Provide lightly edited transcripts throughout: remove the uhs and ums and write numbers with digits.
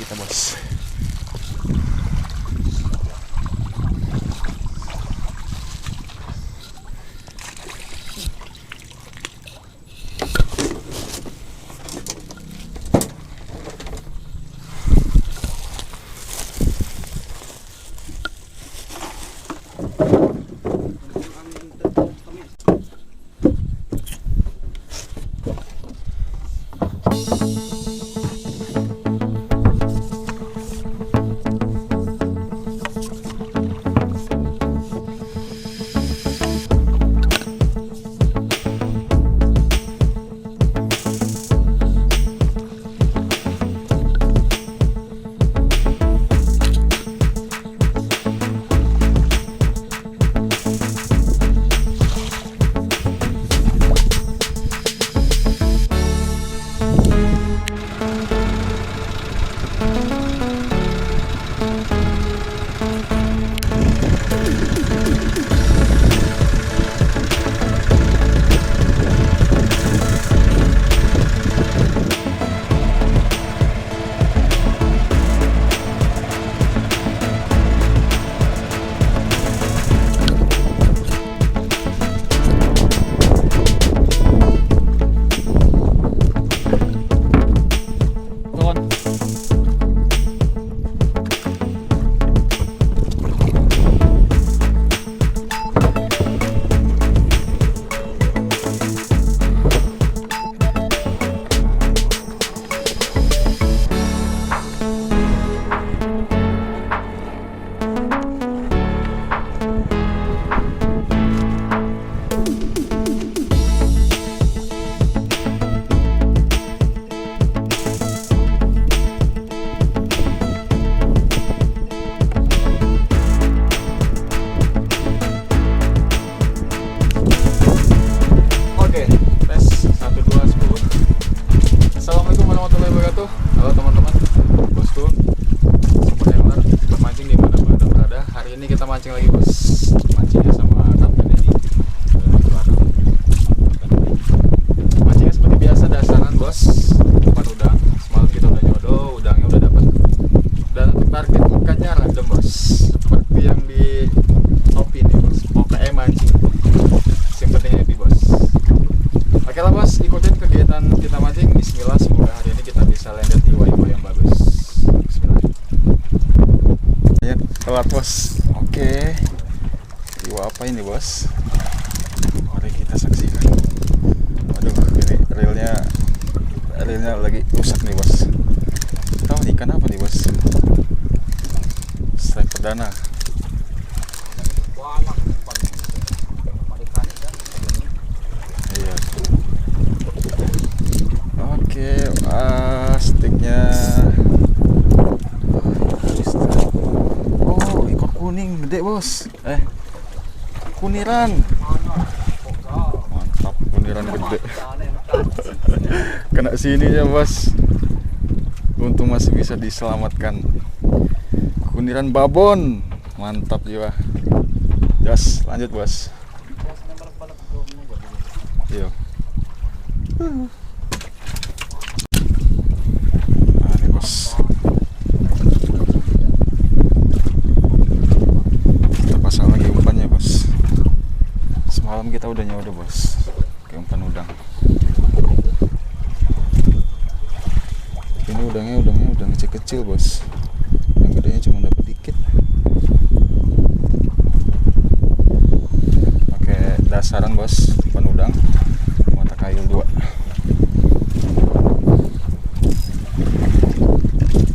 kita bos. Halo teman-teman, bosku, semuanya kita mancing dimanapun Anda berada. Hari ini kita mancing lagi bos, mancingnya sama kapten ini. Mancingnya seperti biasa dasaran bos, umpan udang. Semalam kita udah nyodoh, udangnya udah dapat. Dan untuk target ikannya random bos, seperti yang di topi nih bos. Pokoknya mancing, yang penting happy bos. Oke lah bos, ikutin kegiatan kita mancing. Bismillah, semoga hari ini kita bisa landed di iwa yang bagus. Bismillah. Ya, telat bos. Oke, iwa apa ini bos? Mari kita saksikan. Waduh, ini reelnya lagi rusak nih bos. Tahu nih ikan apa nih bos? Strike perdana. Iya. Oke, sticknya. Oh, ikut kuning gede bos. Kuniran. Mantap, kuniran gede. Kena sininya bos. Untung masih bisa diselamatkan. Kuniran babon. Mantap jiwa. Jas, lanjut bos. Yuk. Nah, ini bos. Kita pasang lagi umpannya bos. Semalam kita udah nyodoh bos, pakai umpan udang. Ini udang kecil-kecil bos. Yang gedenya cuma dapat dikit. Pakai dasaran bos, umpan udang. Kayu 2.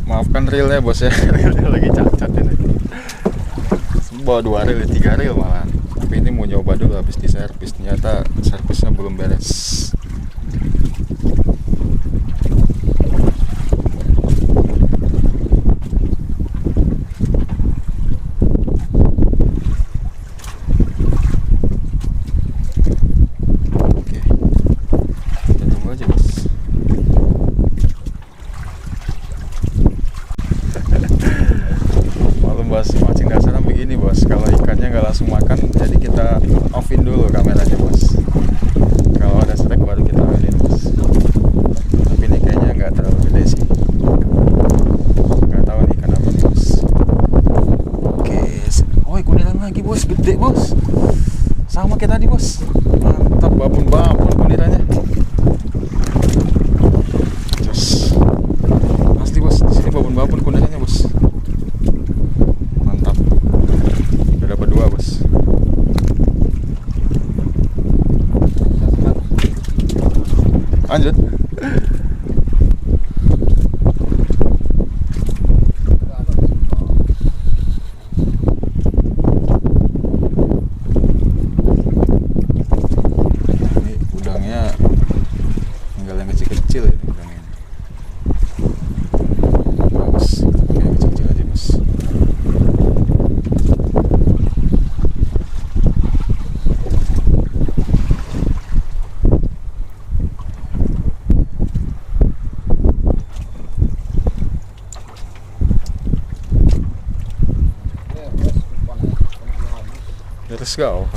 Maafkan reelnya bos ya, reelnya lagi cacat ini. Bawa 2 reel, 3 reel malah. Tapi ini mau nyoba dulu habis di servis. Ternyata servisnya belum beres. Mancing dasaran begini bos, kalau ikannya nggak langsung makan, jadi kita offin dulu kameranya bos. Kalau ada strike baru kita ambilin bos. Tapi ini kayaknya nggak terlalu gede sih. Let's go.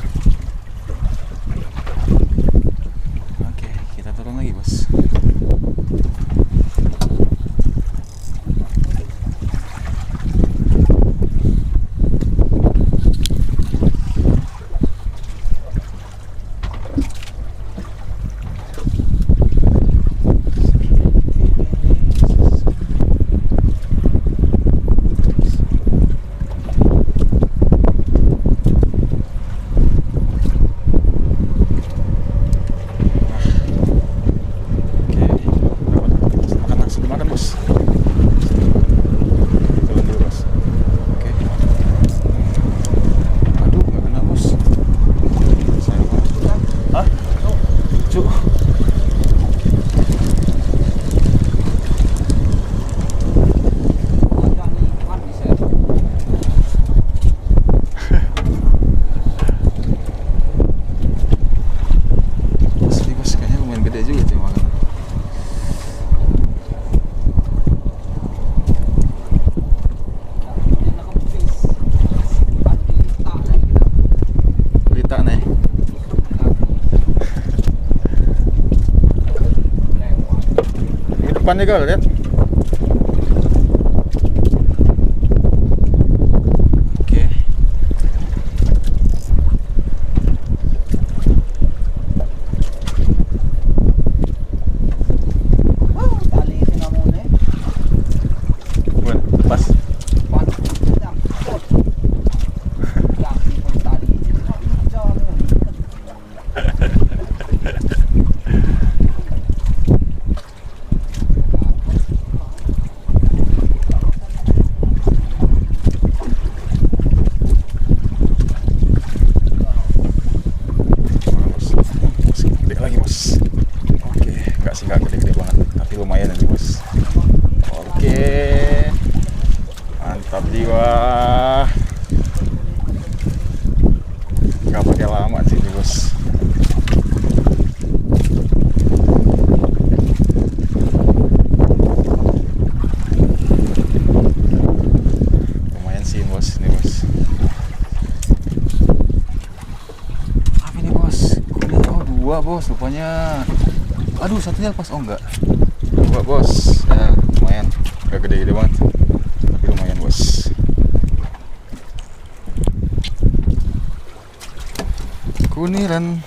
Oke, kita turun lagi bos. Depannya gal, lihat. Oke. Tali sinamone. Bueno, pas. Nggak gede-gede banget, tapi lumayan ini bos. Oke, mantap jiwa. Nggak pakai lama sih ini bos. Lumayan sih bos, ini bos. Apa ini bos? Oh, dua bos, rupanya. Aduh, satunya lepas. Oh enggak, dua bos. Ya lumayan, gak gede-gede banget, tapi lumayan bos. Kuniran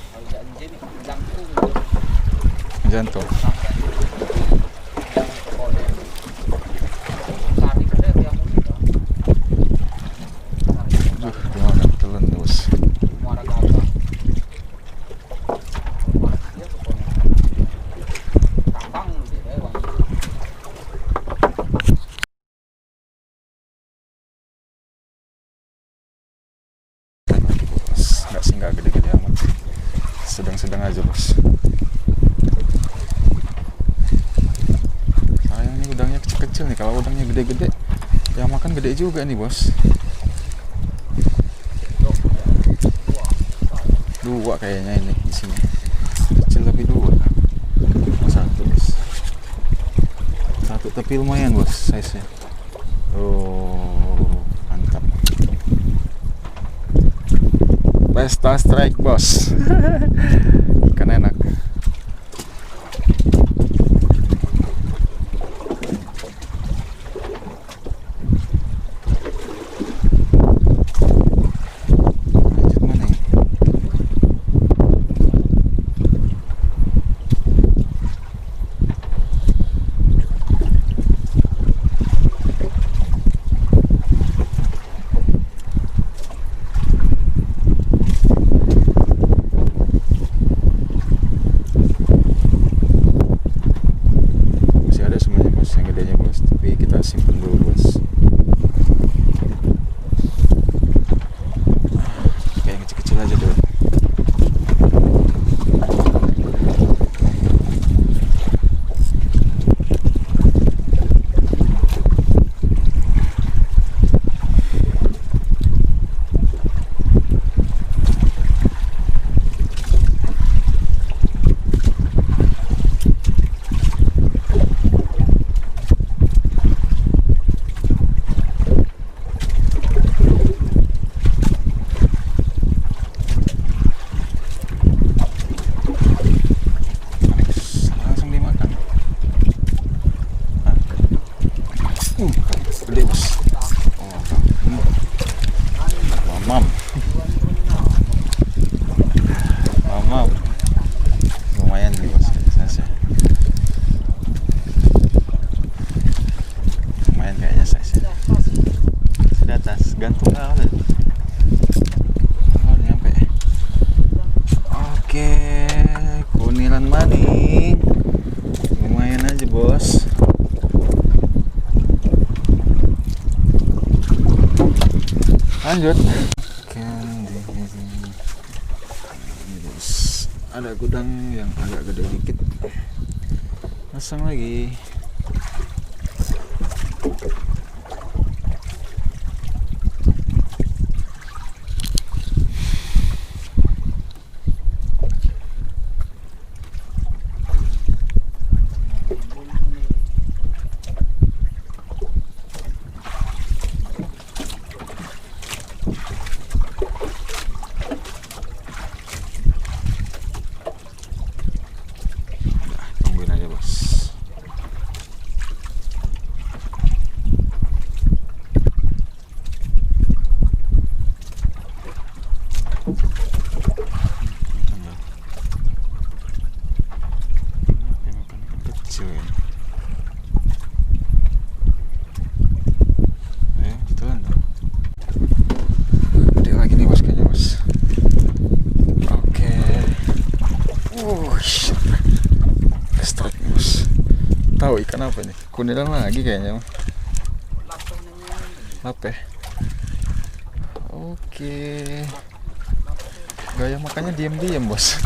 jantung. Aduh, dimakan telan bos. Nggak gede-gede amat, sedang-sedang aja bos. Sayang nih udangnya kecil-kecil nih. Kalau udangnya gede-gede, yang makan gede juga nih bos. Dua kayaknya ini isinya, kecil tapi dua. Satu bos, satu tapi lumayan bos size nya. Oh mantap. Pesta strike bos. Ikan enak. Lanjut mana ya? Mam. Mam. Lumayan nih bos, saya. Lumayan kayaknya saya. Sudah atas, gantung aja. Oh, nyampe. Oke, kuniran maning. Lumayan aja bos. Lanjut. Ada gudang yang agak gede dikit, pasang lagi. Tahu ikan apa nih? Kuniran lagi kayaknya. Lape. Oke. Gaya makannya diam-diam bos.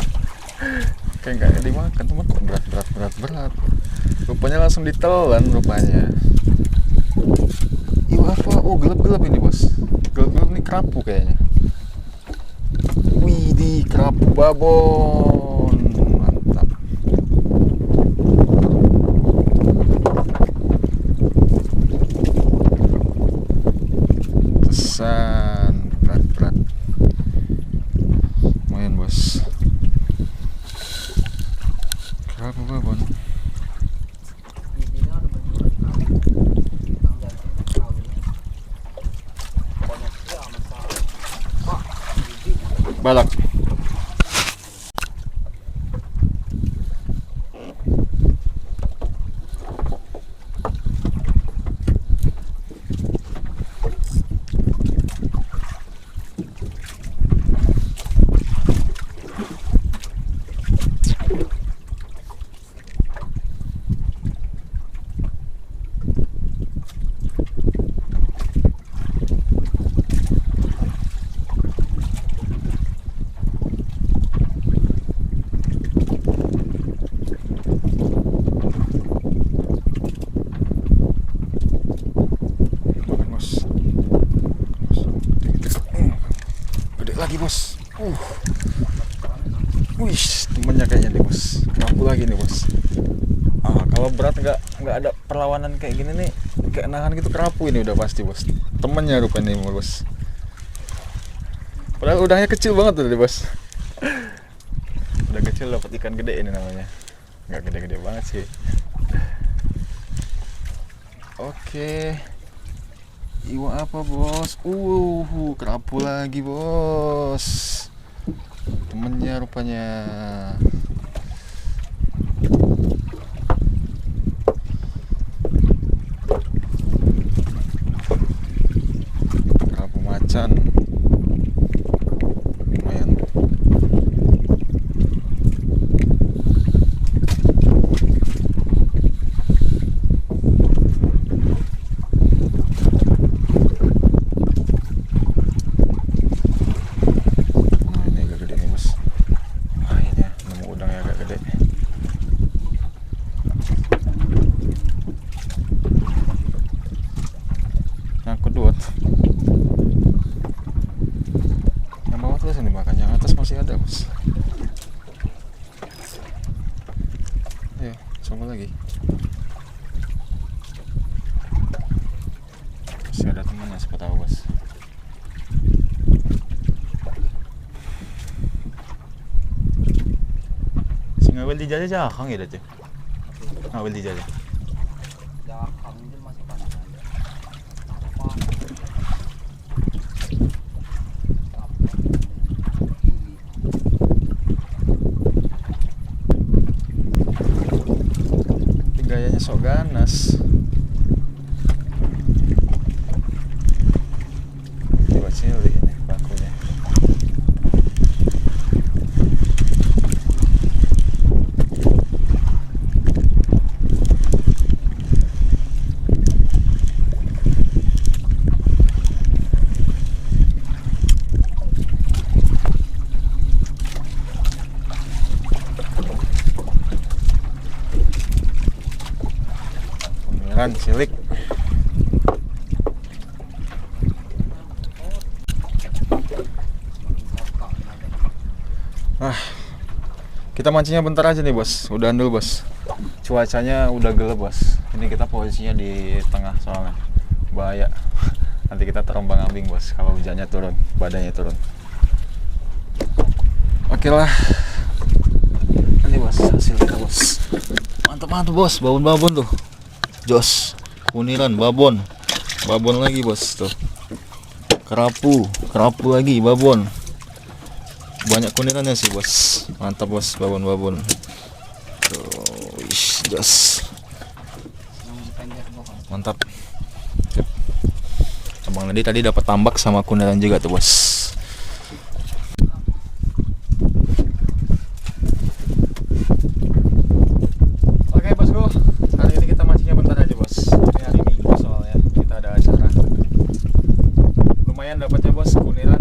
Kayak nggak dimakan, cuma kok berat. Rupanya langsung ditelan rupanya. Iu apa? Oh gelap-gelap ini bos. Gelap-gelap nih kerapu kayaknya. Wih di kerapu babon. Mantap. Berat. Lumayan bos. Kerapu babon. Balak. Lagi bos. Wih, temennya kayaknya nih bos. Kerapu lagi nih bos. Kalau berat nggak ada perlawanan kayak gini nih, kayak nahan gitu kerapu ini udah pasti bos. Temennya rupanya nih bos. Padahal udangnya kecil banget tuh bos. Udah kecil dapat ikan gede ini namanya. Nggak gede-gede banget sih. Oke. Iwa apa bos? Kerapu lagi bos. Temennya rupanya. Kerapu macan. Lumayan. Ada bos. Ayo coba lagi. Masih ada temannya siapa tahu bos. Ngawel di jajah jakang ya tuh. Ngawel di jajah. Jakang itu masih panas. sok ganas. Coba cilik ini pakunya. Kuniran cilik. Kita mancingnya bentar aja nih bos, udahan dulu bos. Cuacanya udah gelap bos. Ini kita posisinya di tengah soalnya bahaya. Nanti kita terombang ambing bos kalau hujannya turun, badannya turun. Oke lah. Ini bos hasil kita bos. Mantap bos, babon tuh. Jos, kuniran, babon lagi bos tuh. Kerapu lagi, babon. Banyak kunirannya sih bos. Mantap bos, babon. Tuh, wish, jos. Mantap. Sip. Abang Nedi tadi dapat tambak sama kuniran juga tuh bos. Oke bosku, hari ini kita mancingnya bentar aja bos. Ini hari Minggu soalnya kita ada acara. Lumayan dapatnya bos, kuniran